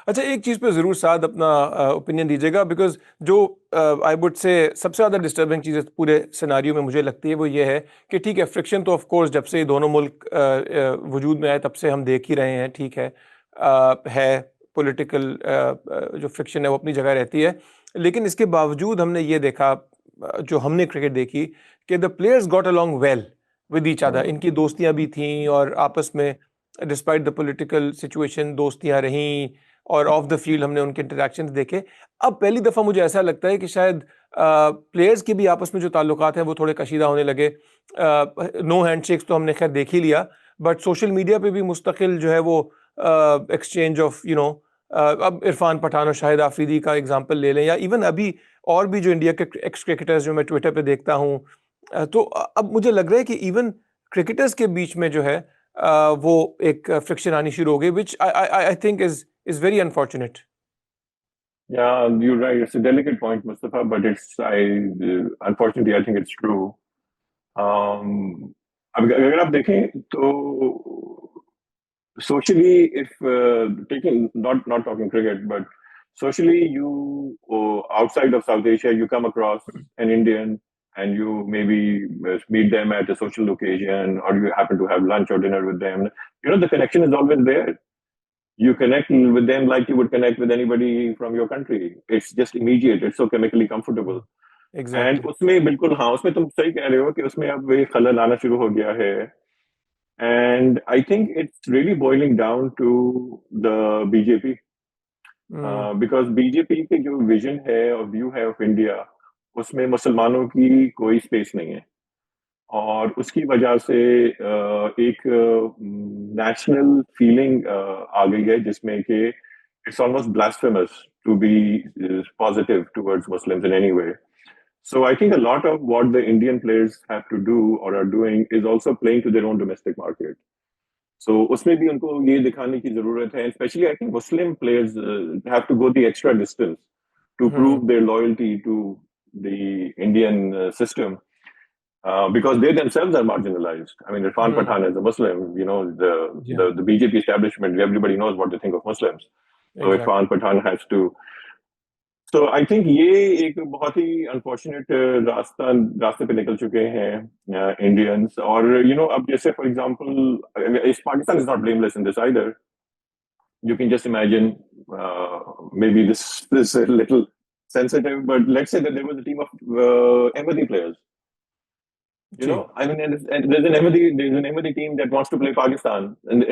اچھا ایک چیز پہ ضرور ساتھ اپنا اوپینین دیجیے گا، بیکاز جو آئی وڈ سے سب سے زیادہ ڈسٹربنگ چیز پورے سیناریو میں مجھے لگتی ہے وہ یہ ہے کہ ٹھیک ہے فرکشن تو آف کورس جب سے دونوں ملک وجود میں آئے تب سے ہم دیکھ ہی رہے ہیں، ٹھیک ہے پولیٹیکل جو فرکشن ہے وہ اپنی جگہ رہتی ہے، لیکن اس کے باوجود ہم نے یہ دیکھا جو ہم نے کرکٹ دیکھی کہ the players got along well with each other, ان کی دوستیاں بھی تھیں اور آپس میں ڈسپائٹ دا پولیٹیکل سچویشن دوستیاں رہیں، اور آف دا فیلڈ ہم نے ان کے انٹریکشنز دیکھے۔ اب پہلی دفعہ مجھے ایسا لگتا ہے کہ شاید پلیئرز کے بھی آپس میں جو تعلقات ہیں وہ تھوڑے کشیدہ ہونے لگے۔ نو ہینڈ شیکس تو ہم نے خیر دیکھ ہی لیا، بٹ سوشل میڈیا پہ بھی مستقل جو ہے وہ ایکسچینج آف اب عرفان پٹھان اور شاہد آفریدی کا اگزامپل لے لیں، یا ایون ابھی اور بھی جو انڈیا کے ایکس کرکٹرز جو میں ٹویٹر پہ دیکھتا ہوں، تو اب مجھے لگ رہا ہے کہ ایون کرکٹرز کے بیچ میں جو ہے وہ ایک فرکشن آنی شروع ہو گئی، which I think is very unfortunate. Yeah, you're right. It's a delicate point, Mustafa, but unfortunately, I think it's true. اگر آپ دیکھیں تو socially, if taking not talking cricket, but socially, outside of South Asia, you come across an Indian and you maybe meet them at a social occasion, or you happen to have lunch or dinner with them. The connection is always there. You connect with them like you would connect with anybody from your country. It's just immediate. It's so chemically comfortable. Exactly. And اس میں بالکل ہاں اس میں تم صحیح کہہ رہے ہو کہ اس میں اب ایک خلل آنا شروع ہو گیا ہے. And I think it's really boiling down to the BJP. Because BJP کی جو ویژن ہے اور ویو ہے آف انڈیا، اس میں مسلمانوں کی کوئی اسپیس نہیں ہے، اور اس کی وجہ سے ایک نیشنل فیلنگ آ گئی ہے جس میں کہ it's almost blasphemous to be positive towards Muslims in any way. So I think a lot of what the Indian players have to do or are doing is also playing to their own domestic market. So اس میں بھی ان کو یہ دکھانے کی ضرورت ہے. Especially I think Muslim players have to go the extra distance to prove their loyalty to the Indian system. Because they themselves are marginalized. I mean, Irfan Pathan is a Muslim, the BJP establishment, everybody knows what they think of Muslims. So exactly. Irfan Pathan has to. So I think یہ ایک بہت ہی unfortunate راستے پہ نکل چکے ہیں Indians. اور اب جیسے for example Pakistan is not blameless in this either. You can just imagine, maybe this is a little sensitive, but let's say that there was a team of Ahmadi players. I mean, and there's an Ahmadi team that wants to play Pakistan, and